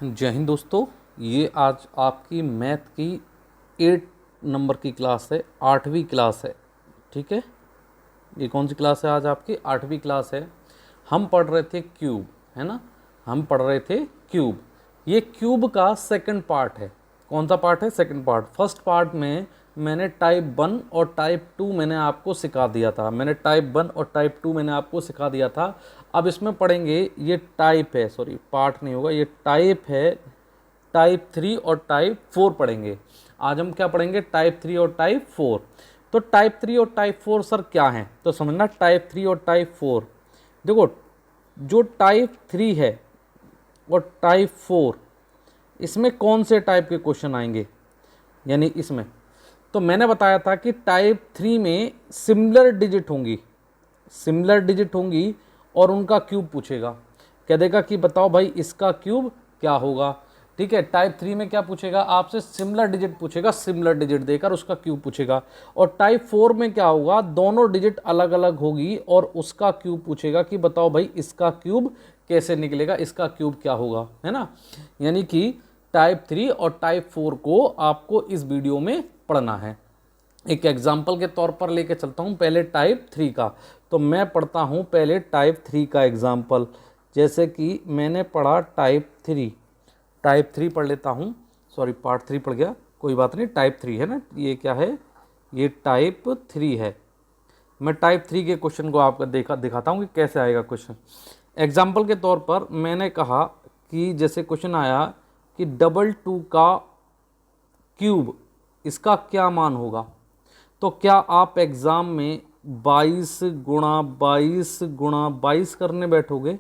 जय हिंद दोस्तों। ये आज आपकी मैथ की 8 नंबर की क्लास है, 8वीं क्लास है। ठीक है, ये कौन सी क्लास है? आज आपकी 8वीं क्लास है। हम पढ़ रहे थे क्यूब, है ना। हम पढ़ रहे थे क्यूब। ये क्यूब का सेकंड पार्ट है। कौन सा पार्ट है? Second part. फर्स्ट पार्ट में मैंने टाइप 1 और टाइप 2 मैंने आपको सिखा दिया था। मैंने आपको सिखा दिया था। अब इसमें पढ़ेंगे, ये टाइप है, सॉरी पार्ट नहीं होगा, ये टाइप है। टाइप 3 और टाइप 4 पढ़ेंगे। आज हम क्या पढ़ेंगे? टाइप 3 और टाइप 4। तो टाइप 3 और टाइप 4 सर क्या है? तो समझना, टाइप 3 और टाइप 4 देखो, जो टाइप 3 है और टाइप 4, इसमें कौन से टाइप के क्वेश्चन आएंगे? यानी इसमें तो मैंने बताया था कि टाइप 3 में सिमिलर डिजिट होंगी और उनका क्यूब पूछेगा। कह देगा कि बताओ भाई इसका क्यूब क्या होगा। ठीक है, टाइप 3 में क्या पूछेगा आपसे? सिमिलर डिजिट पूछेगा, सिमिलर डिजिट देकर उसका क्यूब पूछेगा। और टाइप 4 में क्या होगा? दोनों डिजिट अलग अलग होगी और उसका क्यूब पूछेगा कि बताओ भाई इसका क्यूब कैसे निकलेगा, इसका क्यूब क्या होगा, है ना। यानी कि टाइप 3 और टाइप 4 को आपको इस वीडियो में पढ़ना है। एक एग्जाम्पल के तौर पर लेके चलता हूँ पहले टाइप 3 का। तो मैं पढ़ता हूँ पहले टाइप 3 का एग्जाम्पल। जैसे कि मैंने पढ़ा टाइप 3 पढ़ लेता हूँ। सॉरी, पार्ट 3 पढ़ गया, कोई बात नहीं। टाइप 3 है ना, ये क्या है? ये टाइप 3 है। मैं टाइप 3 के क्वेश्चन को आपको दिखाता हूँ कि कैसे आएगा क्वेश्चन। एग्जाम्पल के तौर पर मैंने कहा कि जैसे क्वेश्चन आया कि 22 का क्यूब, इसका क्या मान होगा? तो क्या आप एग्ज़ाम में 22 गुणा 22 गुणा 22 करने बैठोगे?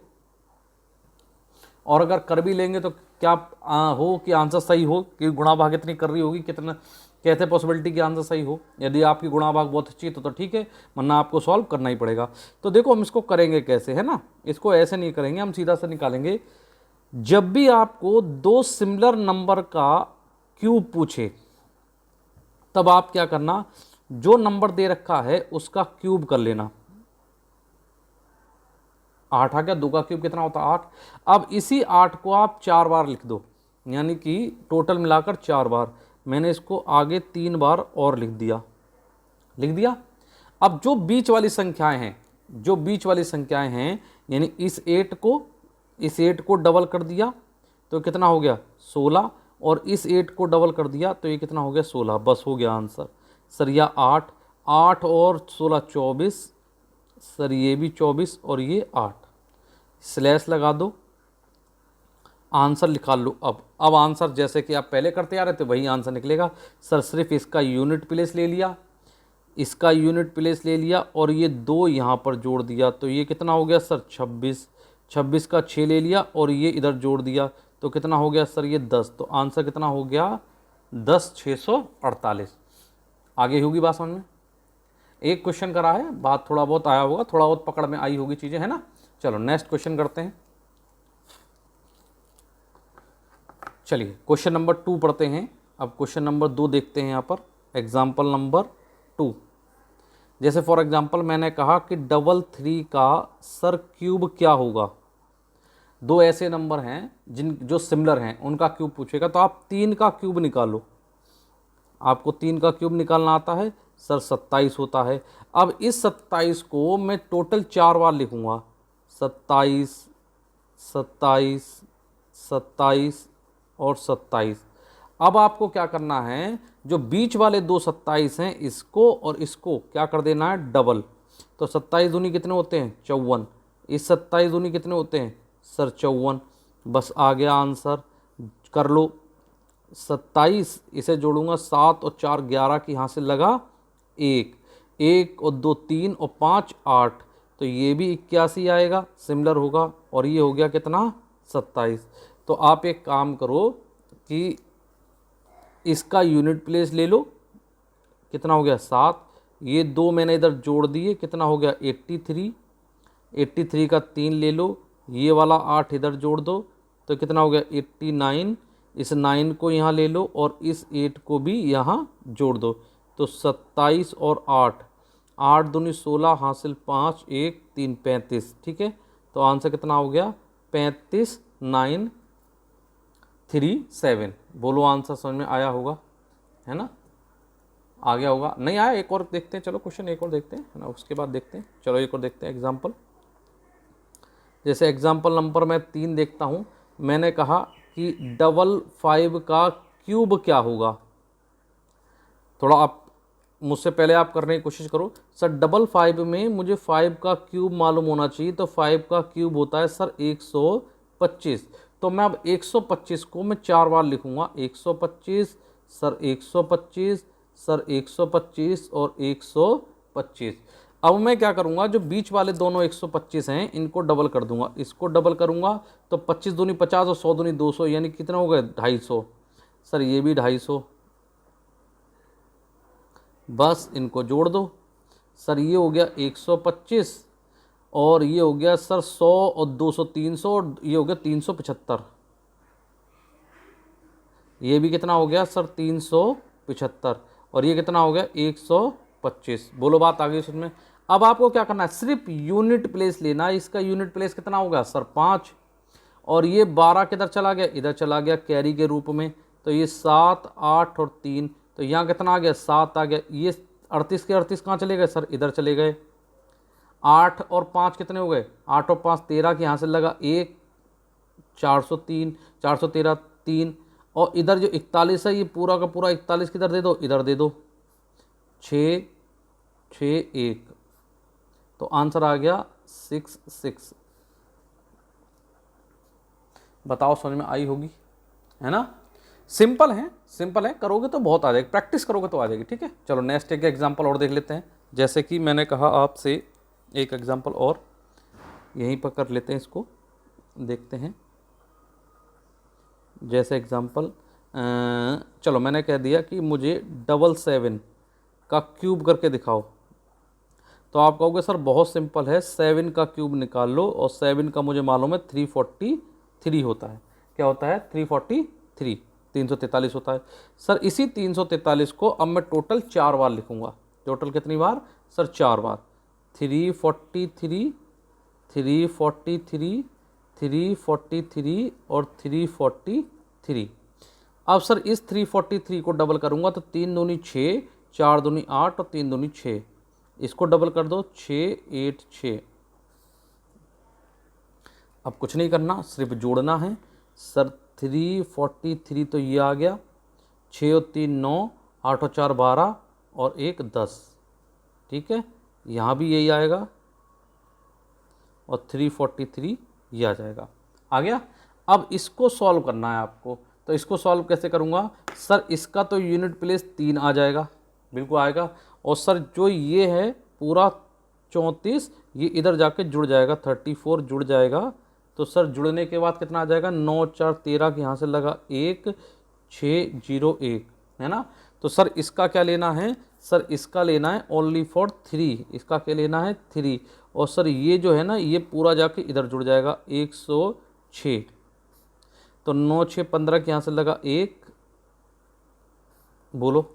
और अगर कर भी लेंगे तो क्या हो कि आंसर सही हो, कि गुणा भाग इतनी कर रही होगी, कितना कैसे पॉसिबिलिटी कि आंसर सही हो? यदि आपकी गुणा भाग बहुत अच्छी है तो ठीक है, वरना आपको सॉल्व करना ही पड़ेगा। तो देखो हम इसको करेंगे कैसे, है ना। इसको ऐसे नहीं करेंगे, हम सीधा सा निकालेंगे। जब भी आपको दो सिमिलर नंबर का क्यूब पूछे, तब आप क्या करना, जो नंबर दे रखा है उसका क्यूब कर लेना। 8 आ गया, 2 का क्यूब कितना होता है? 8। अब इसी 8 को आप 4 बार लिख दो, यानी कि टोटल मिलाकर 4 बार। मैंने इसको आगे 3 बार और लिख दिया। अब जो बीच वाली संख्याएं हैं, यानी इस 8 को डबल कर दिया तो कितना हो गया? 16। और इस 8 को डबल कर दिया तो ये कितना हो गया? 16। बस हो गया आंसर। सर यह 8 और 16 24। सर ये भी 24 और ये 8। स्लैश लगा दो, आंसर लिखा लो। अब आंसर जैसे कि आप पहले करते आ रहे थे वही आंसर निकलेगा। सर सिर्फ इसका यूनिट प्लेस ले लिया और ये 2 यहाँ पर जोड़ दिया तो ये कितना हो गया? सर 26 का 6 ले लिया और ये इधर जोड़ दिया तो कितना हो गया? सर ये 10। तो आंसर कितना हो गया? 10 648। आगे होगी बात समझ में? एक क्वेश्चन करा है, बात थोड़ा बहुत आया होगा, थोड़ा बहुत पकड़ में आई होगी चीज़ें, है ना। चलो नेक्स्ट क्वेश्चन करते हैं। चलिए क्वेश्चन नंबर 2 पढ़ते हैं। अब क्वेश्चन नंबर 2 देखते हैं यहाँ पर, एग्जाम्पल नंबर 2। जैसे फॉर एग्जाम्पल मैंने कहा कि 33 का सर क्यूब क्या होगा। दो ऐसे नंबर हैं जो सिमिलर हैं, उनका क्यूब पूछेगा। तो आप 3 का क्यूब निकालो। आपको 3 का क्यूब निकालना आता है? सर 27 होता है। अब इस 27 को मैं टोटल 4 बार लिखूंगा। 27 27 27 और 27। अब आपको क्या करना है, जो बीच वाले दो 27 हैं, इसको और इसको क्या कर देना है? डबल। तो 27 दूनी कितने होते हैं? 54। इस 27 दूनी कितने होते हैं? सर 54। बस आ गया आंसर, कर लो। 27 इसे जोड़ूंगा, 7 और 4 11 की यहाँ से लगा 1, 1 और 2 3 और 5 8। तो ये भी 81 आएगा, सिमिलर होगा। और ये हो गया कितना? 27। तो आप एक काम करो कि इसका यूनिट प्लेस ले लो। कितना हो गया? 7। ये 2 मैंने इधर जोड़ दिए, कितना हो गया? 83। 83 का 3 ले लो, ये वाला 8 इधर जोड़ दो तो कितना हो गया? 89। इस 9 को यहाँ ले लो और इस 8 को भी यहाँ जोड़ दो तो 27 और 8, 8 दूनी 16, हासिल 5 1 3 35। ठीक है, तो आंसर कितना हो गया? 35 9 37। बोलो आंसर समझ में आया होगा, है ना, आ गया होगा, नहीं आया एक और देखते हैं, चलो क्वेश्चन एक और देखते हैं, है ना, उसके बाद देखते हैं, चलो एक और देखते हैं एग्जाम्पल। जैसे एग्जाम्पल नंबर मैं 3 देखता हूँ, मैंने कहा कि 55 का क्यूब क्या होगा। थोड़ा आप मुझसे पहले आप करने की कोशिश करो। सर 55 में मुझे 5 का क्यूब मालूम होना चाहिए, तो 5 का क्यूब होता है सर 125। तो मैं अब 125 को मैं 4 बार लिखूंगा, 125 सर 125 सर 125 और 125। अब मैं क्या करूंगा, जो बीच वाले दोनों 125 हैं इनको डबल कर दूंगा, इसको डबल करूंगा तो 25 दूनी 50 और 100 दूनी 200, यानी कितना हो गया 250। सर ये भी 250, बस इनको जोड़ दो। सर ये हो गया 125 और ये हो गया सर 100 और 200 300 और ये हो गया 375। ये भी कितना हो गया सर 375 और ये कितना हो गया 125। बोलो बात आ गई उसमें। अब आपको क्या करना है, सिर्फ यूनिट प्लेस लेना है। इसका यूनिट प्लेस कितना होगा सर 5 और ये 12 किधर चला गया, इधर चला गया कैरी के रूप में, तो ये 7 8 और 3, तो यहाँ कितना आ गया 7 आ गया। ये 38 के 38 कहाँ चले गए सर, इधर चले गए। 8 और 5 कितने हो गए, 8 और 5 13 के यहाँ से लगा 1, 403 413 3, और इधर जो 41 है ये पूरा का पूरा 41 किधर दे दो, इधर दे दो, 6 6 1, तो आंसर आ गया 66। बताओ समझ में आई होगी, है ना। सिंपल है, सिंपल है, करोगे तो बहुत आ जाएगी, प्रैक्टिस करोगे तो आ जाएगी। ठीक है, चलो नेक्स्ट एक एग्जांपल और देख लेते हैं। जैसे कि मैंने कहा आपसे एक एग्जांपल और यहीं पर कर लेते हैं, इसको देखते हैं। जैसे एग्जांपल चलो मैंने कह दिया कि मुझे 777 का क्यूब करके दिखाओ, तो आप कहोगे सर बहुत सिंपल है, 7 का क्यूब निकाल लो और 7 का मुझे मालूम है 343 होता है। क्या होता है 343, 343 होता है। सर इसी 343 को अब मैं टोटल 4 बार लिखूंगा। टोटल कितनी बार सर 4 बार, 343 343 343 और 343। अब सर इस 343 को डबल करूंगा तो 3 दूनी 6, 4 दूनी 8 और 3 दूनी 6, इसको डबल कर दो 6 8 6। अब कुछ नहीं करना, सिर्फ जोड़ना है। सर 343 तो ये आ गया, 6 और 3 9, 8 और 4 12 और 1 10। ठीक है, यहाँ भी यही आएगा और 343 ये आ जाएगा, आ गया। अब इसको सॉल्व करना है आपको, तो इसको सॉल्व कैसे करूँगा सर, इसका तो यूनिट प्लेस 3 आ जाएगा, बिल्कुल आएगा। और सर जो ये है पूरा 34 ये इधर जाके जुड़ जाएगा, 34 जुड़ जाएगा। तो सर जुड़ने के बाद कितना आ जाएगा, 9 4 13 के यहाँ से लगा 1 6 0 1, है ना। तो सर इसका क्या लेना है, सर इसका लेना है ओनली फॉर 3, इसका क्या लेना है 3। और सर ये जो है ना ये पूरा जाके इधर जुड़ जाएगा 106, तो 9 6 15 के यहाँ से लगा 1, बोलो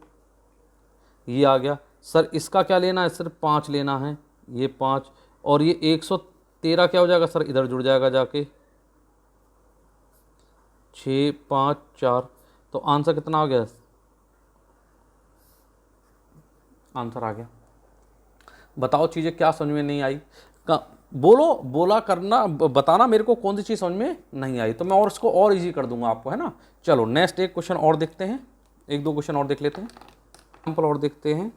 ये आ गया। सर इसका क्या लेना है, सिर्फ 5 लेना है, ये 5 और ये 113 क्या हो जाएगा सर, इधर जुड़ जाएगा जाके 6 5 4, तो आंसर कितना आ गया, आंसर आ गया। बताओ चीज़ें क्या समझ में नहीं आई, बोलो, बोला करना, बताना मेरे को कौन सी चीज़ समझ में नहीं आई, तो मैं और इसको और इजी कर दूंगा आपको, है ना। चलो नेक्स्ट एक क्वेश्चन और देखते हैं, एक दो क्वेश्चन और देख लेते हैं, एग्जाम्पल और देखते हैं।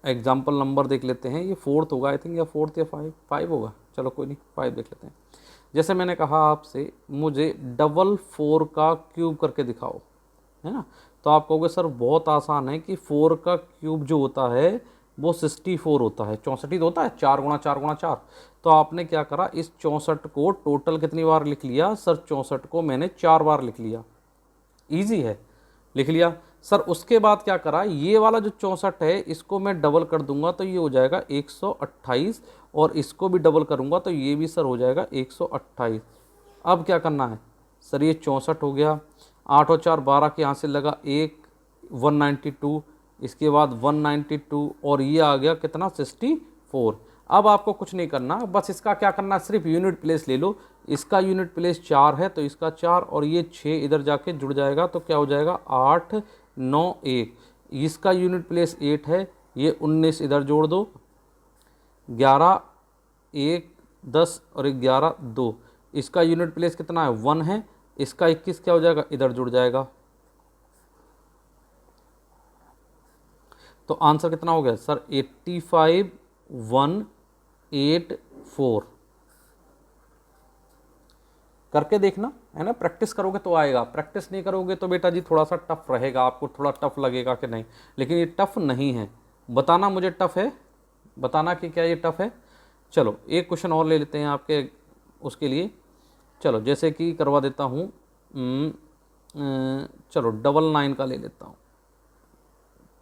एग्जाम्पल नंबर देख लेते हैं, ये 4th होगा आई थिंक, या 4th या 5 होगा, चलो कोई नहीं 5 देख लेते हैं। जैसे मैंने कहा आपसे मुझे 4 का क्यूब करके दिखाओ, है ना। तो आप कहोगे सर बहुत आसान है कि 4 का क्यूब जो होता है वो 64 होता है, 64 तो होता है, 4 गुणा 4 गुणा 4। तो आपने क्या करा, इस 64 को टोटल कितनी बार लिख लिया सर, 64 को मैंने 4 बार लिख लिया, ईजी है, लिख लिया। सर उसके बाद क्या करा, ये वाला जो 64 है इसको मैं डबल कर दूंगा तो ये हो जाएगा 128, और इसको भी डबल करूंगा तो ये भी सर हो जाएगा 128। अब क्या करना है सर, ये 64 हो गया, 8 और 4 12 के यहाँ से लगा 1 192, इसके बाद 192 और ये आ गया कितना 64। अब आपको कुछ नहीं करना, बस इसका क्या करना, सिर्फ यूनिट प्लेस ले लो। इसका यूनिट प्लेस 4 है तो इसका 4 और ये 6 इधर जाके जुड़ जाएगा तो क्या हो जाएगा 8 9 1। इसका यूनिट प्लेस 8 है, ये 19 इधर जोड़ दो, 11 1 10 और 11 2। इसका यूनिट प्लेस कितना है 1 है, इसका 21 क्या हो जाएगा इधर जुड़ जाएगा। तो आंसर कितना हो गया सर 85 184। करके देखना है ना, प्रैक्टिस करोगे तो आएगा, प्रैक्टिस नहीं करोगे तो बेटा जी थोड़ा सा टफ रहेगा, आपको थोड़ा टफ लगेगा कि नहीं, लेकिन ये टफ नहीं है। बताना मुझे टफ है, बताना कि क्या ये टफ है। चलो एक क्वेश्चन और ले लेते हैं आपके उसके लिए। चलो जैसे कि करवा देता हूँ, चलो 99 का ले लेता हूँ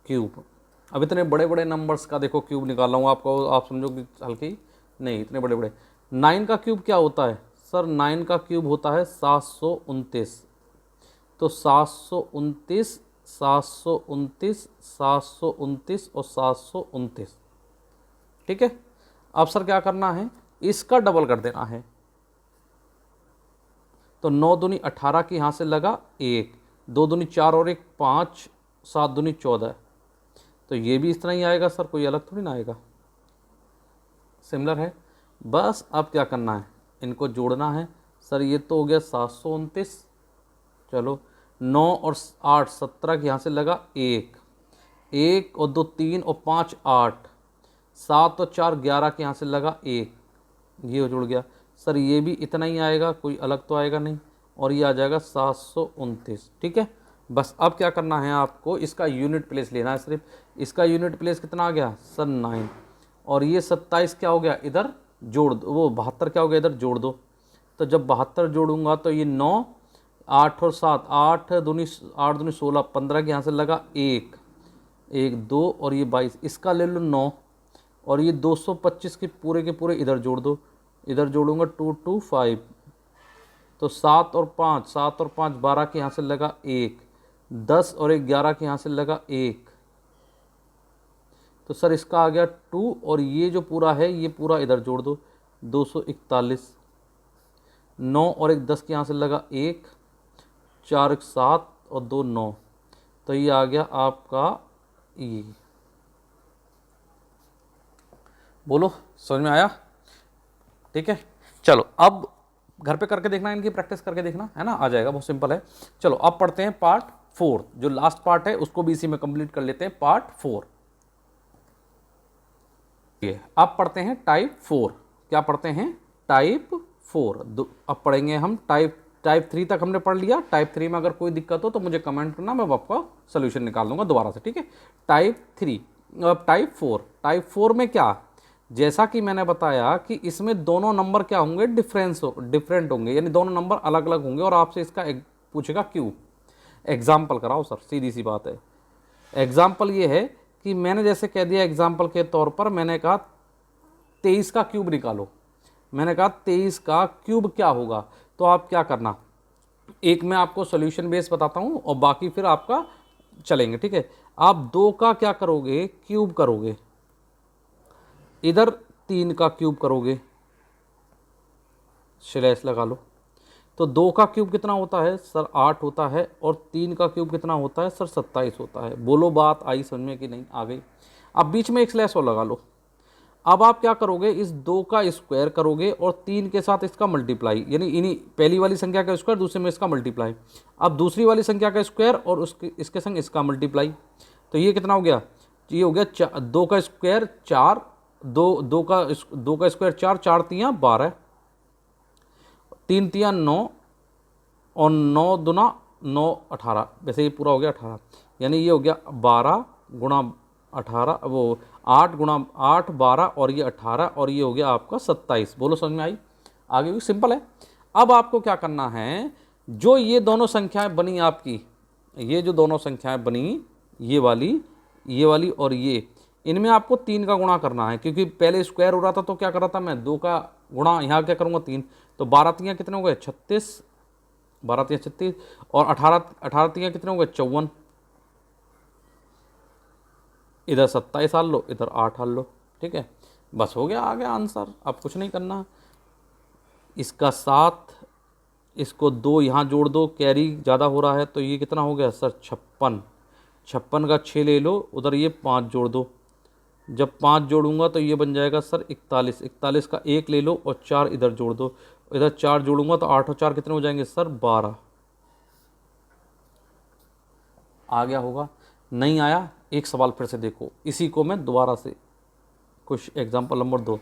क्यूब। अब इतने बड़े बड़े नंबर्स का देखो क्यूब निकाल रहा हूँ आपको, आप समझोगे हल्की नहीं, इतने बड़े बड़े। 9 का क्यूब क्या होता है सर, 9 का क्यूब होता है 729। तो 729 729 729 और 729, ठीक है। अब सर क्या करना है, इसका डबल कर देना है। तो 9 दूनी 18 की यहाँ से लगा 1, 2 दूनी 4 और 1 5, 7 दूनी 14। तो ये भी इस तरह ही आएगा सर, कोई अलग थोड़ी ना आएगा, सिमिलर है। बस अब क्या करना है, इनको जोड़ना है। सर ये तो हो गया 729, चलो 9 और 8 17 के यहाँ से लगा 1, 1 और 2 3 और 5 8, 7 और 4 11 के यहाँ से लगा 1, ये जुड़ गया। सर ये भी इतना ही आएगा, कोई अलग तो आएगा नहीं, और ये आ जाएगा 729, ठीक है। बस अब क्या करना है आपको, इसका यूनिट प्लेस लेना है सिर्फ। इसका यूनिट प्लेस कितना आ गया सर 9, और ये 27 क्या हो गया इधर जोड़ दो, वो 72 क्या हो गया इधर जोड़ दो। तो जब 72 जोड़ूंगा तो ये 9 8 और 7 8 दूनी 16 15 के यहाँ से लगा 1 1 2 और ये 22, इसका ले लो 9, और ये 225 के पूरे इधर जोड़ दो। इधर जोड़ूंगा 2 2 5, तो 7 और 5 12 के यहाँ से लगा 1, 10 और 11 के यहाँ से लगा 1। तो सर इसका आ गया 2, और ये जो पूरा है ये पूरा इधर जोड़ दो 241, 9 और 1 10 के यहाँ से लगा 1, 4 1 7 और 2 9। तो ये आ गया आपका ये, बोलो समझ में आया, ठीक है। चलो अब घर पे करके देखना, इनकी प्रैक्टिस करके देखना, है ना, आ जाएगा, बहुत सिंपल है। चलो अब पढ़ते हैं पार्ट 4, जो लास्ट पार्ट है उसको भी इसी में कंप्लीट कर लेते हैं, पार्ट 4। अब पढ़ते हैं टाइप 4। क्या पढ़ते हैं, टाइप 4। अब पढ़ेंगे हम टाइप 3 तक हमने पढ़ लिया। टाइप 3 में अगर कोई दिक्कत हो तो मुझे कमेंट करना, मैं आपका सोल्यूशन निकाल दूंगा दोबारा से, ठीक है। टाइप 3, अब टाइप 4। टाइप 4 में क्या, जैसा कि मैंने बताया कि इसमें दोनों नंबर क्या होंगे, डिफरेंट होंगे, यानी दोनों नंबर अलग अलग होंगे, और आपसे इसका पूछेगा क्यों। एग्जाम्पल कराओ सर, सीधी सी बात है। एग्जाम्पल ये है कि मैंने जैसे कह दिया, एग्जाम्पल के तौर पर मैंने कहा 23 का क्यूब निकालो। मैंने कहा 23 का क्यूब क्या होगा, तो आप क्या करना, एक मैं आपको सोल्यूशन बेस बताता हूँ और बाकी फिर आपका चलेंगे, ठीक है। आप 2 का क्या करोगे, क्यूब करोगे, इधर 3 का क्यूब करोगे, स्लैश लगा लो। तो 2 का क्यूब कितना होता है सर 8 होता है, और 3 का क्यूब कितना होता है सर 27 होता है। बोलो बात आई समझ में कि नहीं, आ गई। अब बीच में एक स्लैश और लगा लो। अब आप क्या करोगे, इस 2 का स्क्वायर करोगे और 3 के साथ इसका मल्टीप्लाई, यानी इन्हीं पहली वाली संख्या का स्क्वायर, दूसरे में इसका मल्टीप्लाई। अब दूसरी वाली संख्या का स्क्वायर और इसके संग इसका मल्टीप्लाई। तो ये कितना हो गया, ये हो गया 2 का स्क्वायर 4, 2 का स्क्वायर 4, 4 तियाँ 12, 3 तियाँ 9, और 9 दुना 9 18, वैसे ये पूरा हो गया 18, यानी ये हो गया 12 गुणा 18, वो 8 गुणा 8 12, और ये 18, और ये हो गया आपका 27। बोलो समझ में आई, आगे भी सिंपल है। अब आपको क्या करना है, जो ये दोनों संख्याएं बनी आपकी, ये जो दोनों संख्याएं बनी, ये वाली और ये, इनमें आपको 3 का गुणा करना है, क्योंकि पहले स्क्वायर हो रहा था तो क्या कर रहा था मैं, 2 का गुणा, यहाँ क्या करूँगा 3, तो 12 तियाँ कितने हो गए 36, 12 तियाँ 36, और 18 तियाँ कितने हो गए 54, इधर 27 हाल लो, इधर 8 हाल लो, ठीक है। बस हो गया, आ गया आंसर, अब कुछ नहीं करना। इसका 7, इसको 2 यहाँ जोड़ दो, कैरी ज़्यादा हो रहा है तो ये कितना हो गया सर 56, 56 का 6 ले लो, उधर ये 5 जोड़ दो, जब 5 जोड़ूंगा तो ये बन जाएगा सर 41, 41 का 1 ले लो और 4 इधर जोड़ दो, इधर 4 जोड़ूंगा तो 8 और 4 कितने हो जाएंगे सर 12। आ गया होगा, नहीं आया एक सवाल फिर से देखो, इसी को मैं दोबारा से कुछ एग्जाम्पल नंबर 2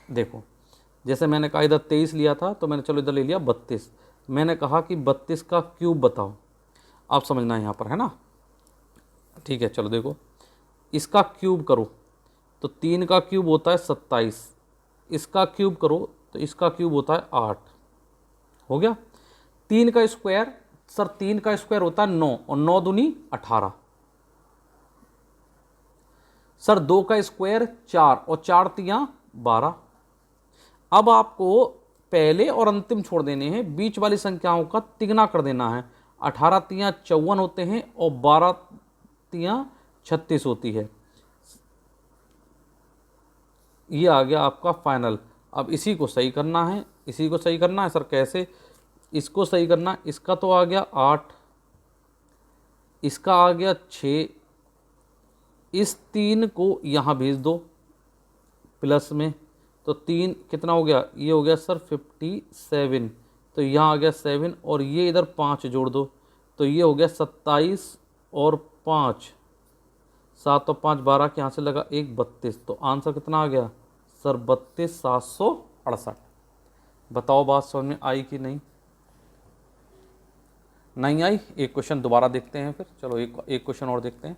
देखो। जैसे मैंने कहा इधर 23 लिया था तो मैंने चलो इधर ले लिया 32, मैंने कहा कि 32 का क्यूब बताओ, आप समझना है यहाँ पर, है ना। ठीक है, चलो देखो, इसका क्यूब करो तो 3 का क्यूब होता है 27, इसका क्यूब करो तो इसका क्यूब होता है 8, हो गया। 3 का स्क्वायर सर, 3 का स्क्वायर होता है 9 और 9 दूनी 18, सर 2 का स्क्वायर 4 और 4 तियां 12। अब आपको पहले और अंतिम छोड़ देने हैं, बीच वाली संख्याओं का तिगुना कर देना है। 18 तियां 54 होते हैं और 12 तियां 36 होती है, ये आ गया आपका फाइनल। अब इसी को सही करना है, इसी को सही करना है सर, कैसे इसको सही करना, इसका तो आ गया 8, इसका आ गया 6, इस 3 को यहाँ भेज दो प्लस में, तो 3 कितना हो गया, ये हो गया सर 57, तो यहाँ आ गया 7 और ये इधर 5 जोड़ दो तो ये हो गया 27 और 5, 7 और 5 12 के यहाँ से लगा 1 32, तो आंसर कितना आ गया सर 32,768। बताओ बात समझ में आई कि नहीं, नहीं आई। एक क्वेश्चन दोबारा देखते हैं फिर, चलो एक क्वेश्चन और देखते हैं।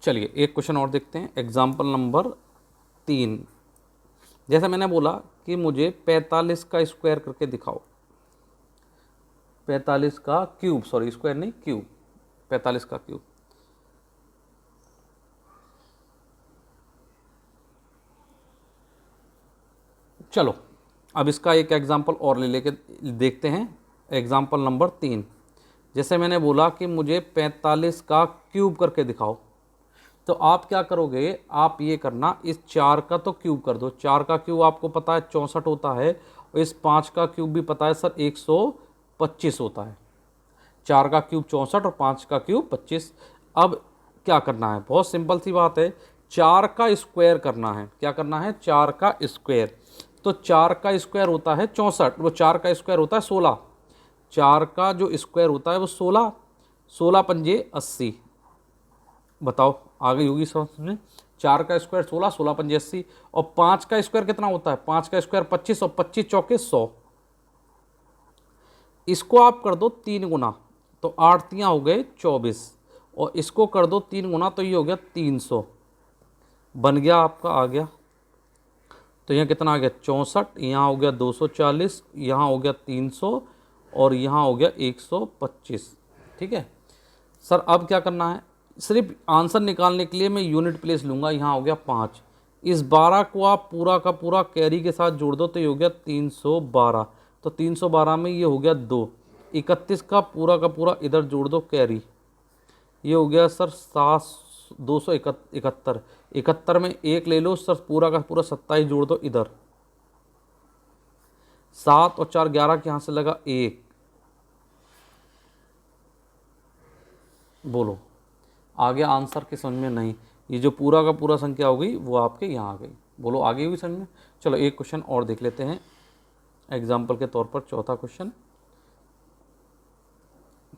चलिए एक क्वेश्चन और देखते हैं, एग्जाम्पल नंबर 3। जैसा मैंने बोला कि मुझे 45 का स्क्वायर करके दिखाओ, 45 का क्यूब, सॉरी स्क्वायर नहीं क्यूब, 45 का क्यूब। चलो अब इसका एक एग्जाम्पल और ले लेके देखते हैं, एग्जाम्पल नंबर 3। जैसे मैंने बोला कि मुझे 45 का क्यूब करके दिखाओ, तो आप क्या करोगे, आप ये करना, इस 4 का तो क्यूब कर दो, 4 का क्यूब आपको पता है 64 होता है, और इस 5 का क्यूब भी पता है सर 125 होता है। 4 का क्यूब 64 और 5 का क्यूब 25। अब क्या करना है, बहुत सिंपल सी बात है, 4 का स्क्वायर करना है। क्या करना है, 4 का स्क्वायर, तो 4 का स्क्वायर होता है 64, वो 4 का स्क्वायर होता है 16, 4 का जो स्क्वायर होता है वो 16, 16 पंजे 80। बताओ आ गई होगी समझ में, 4 का स्क्वायर 16, 16 पंजे 80, और 5 का स्क्वायर कितना होता है, 5 का स्क्वायर 25 और 25 चौके 100। इसको आप कर दो 3 गुना तो 8 तियां हो गए 24, और इसको कर दो 3 गुना तो ये हो गया 300, बन गया आपका, आ गया। तो यहाँ कितना आ गया 64, यहाँ हो गया 240, यहाँ हो गया 300 और यहाँ हो गया 125। ठीक है सर, अब क्या करना है, सिर्फ आंसर निकालने के लिए मैं यूनिट प्लेस लूँगा, यहाँ हो गया 5, इस 12 को आप पूरा का पूरा कैरी के साथ जोड़ दो तो ये हो गया 312, तो 312 में ये हो गया 2, 31 का पूरा इधर जोड़ दो कैरी, ये हो गया सर 271, 71 में 1 ले लो सर, पूरा का पूरा 27 जोड़ दो इधर, 7 और 4 11 के यहाँ से लगा 1, बोलो आ गया आंसर के समझ में, नहीं, ये जो पूरा का पूरा संख्या हो गई वो आपके यहाँ आ गई, बोलो आ गई हुई समझ में। चलो एक क्वेश्चन और देख लेते हैं एग्जाम्पल के तौर पर, चौथा क्वेश्चन,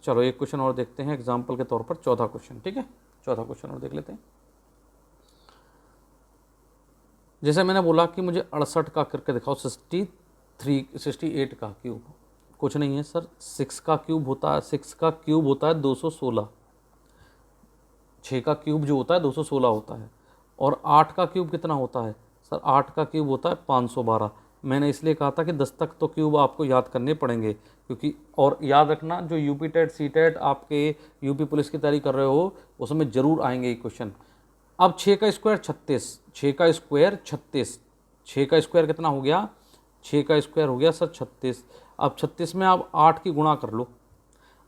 चलो एक क्वेश्चन और देखते हैं एग्जाम्पल के तौर पर, चौथा क्वेश्चन। ठीक है, चौथा क्वेश्चन और देख लेते हैं। जैसे मैंने बोला कि मुझे 68 का करके दिखाओ, 68 का क्यूब, कुछ नहीं है सर, 6 का क्यूब होता है, 6 का क्यूब होता है 216, 6 का क्यूब जो होता है 216 होता है, और 8 का क्यूब कितना होता है सर, 8 का क्यूब होता है 512। मैंने इसलिए कहा था कि 10 तक तो क्यूब आपको याद करने पड़ेंगे, क्योंकि और याद रखना जो यूपी टेट सी टेट आपके यूपी पुलिस की तैयारी कर रहे हो उसमें ज़रूर आएंगे ये क्वेश्चन। अब 6 का स्क्वायर 36, 6 का स्क्वायर 36, 6 का स्क्वायर कितना हो गया, 6 का स्क्वायर हो गया सर 36। अब 36 में आप 8 की गुणा कर लो,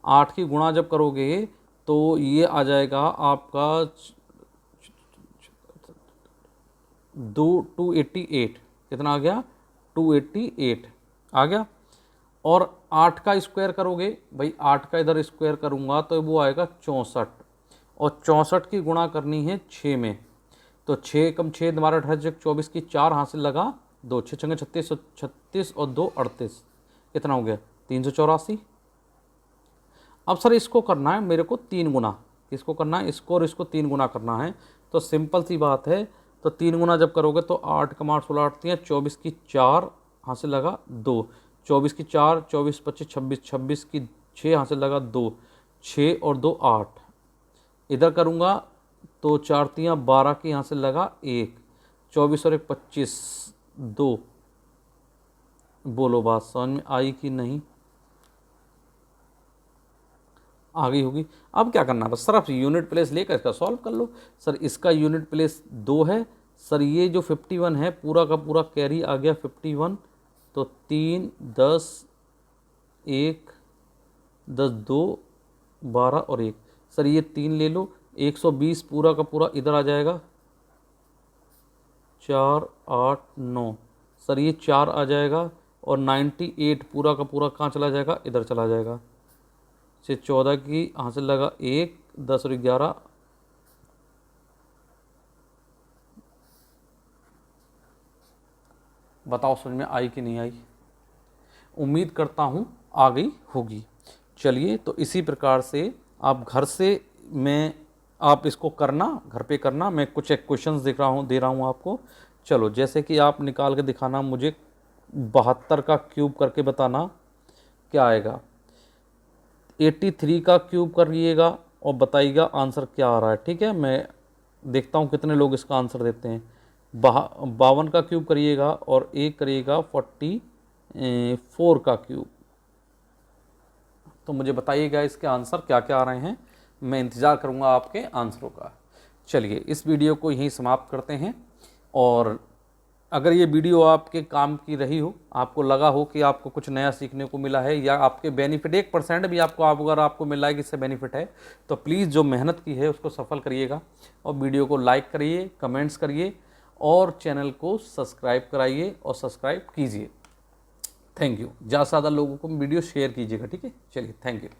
8 की गुणा जब करोगे तो ये आ जाएगा आपका 288 कितना आ गया 288 आ गया। और 8 का स्क्वायर करोगे भाई, 8 का इधर स्क्वायर करूँगा तो वो आएगा 64, और 64 की गुणा करनी है 6 में, तो 6 कम 6 दोबारा 28 24 की 4 हासिल लगा 2, 6 छंगे 36, 36 और 2 38, कितना हो गया 384। अब सर इसको करना है मेरे को 3 गुना, इसको करना है इसको और इसको 3 गुना करना है, तो सिंपल सी बात है, तो 3 गुना जब करोगे तो 8 कमा 8 16 8 24 की 4 हासिल लगा 2, 24 की 4 24 25 26, 26 की 6 हासिल लगा 2, 6 और 2 8, इधर करूँगा तो 4 3 12 की यहाँ से लगा 1, 24 और 1 25 2। बोलो बात समझ में आई कि नहीं, आ गई होगी। अब क्या करना है बस सर, आप यूनिट प्लेस लेकर इसका सॉल्व कर लो। सर इसका यूनिट प्लेस 2 है, सर ये जो 51 है पूरा का पूरा कैरी आ गया 51, तो 3 10 1 10 2 12 और 1, सर ये 3 ले लो, 120 पूरा का पूरा इधर आ जाएगा 4 8 9, सर ये 4 आ जाएगा, और 98 पूरा का पूरा कहाँ चला जाएगा, इधर चला जाएगा, से 14 की हासिल लगा 1 10 और 11, बताओ समझ में आई कि नहीं आई, उम्मीद करता हूँ आ गई होगी। चलिए तो इसी प्रकार से आप घर से आप इसको करना, घर पे करना, मैं कुछ एक क्वेश्चंस दे रहा हूँ आपको। चलो जैसे कि आप निकाल के दिखाना मुझे 72 का क्यूब करके बताना क्या आएगा, 83 का क्यूब करिएगा और बताइएगा आंसर क्या आ रहा है। ठीक है, मैं देखता हूँ कितने लोग इसका आंसर देते हैं। 52 का क्यूब करिएगा और एक करिएगा 44 का क्यूब, तो मुझे बताइएगा इसके आंसर क्या क्या आ रहे हैं, मैं इंतज़ार करूँगा आपके आंसरों का। चलिए इस वीडियो को यहीं समाप्त करते हैं, और अगर ये वीडियो आपके काम की रही हो, आपको लगा हो कि आपको कुछ नया सीखने को मिला है, या आपके बेनिफिट 1% भी अगर आपको मिला है कि इससे बेनिफिट है, तो प्लीज़ जो मेहनत की है उसको सफल करिएगा, और वीडियो को लाइक करिए, कमेंट्स करिए, और चैनल को सब्सक्राइब कराइए और सब्सक्राइब कीजिए। Thank you. ज़्यादा से ज़्यादा लोगों को वीडियो शेयर कीजिएगा। ठीक है, चलिए थैंक यू।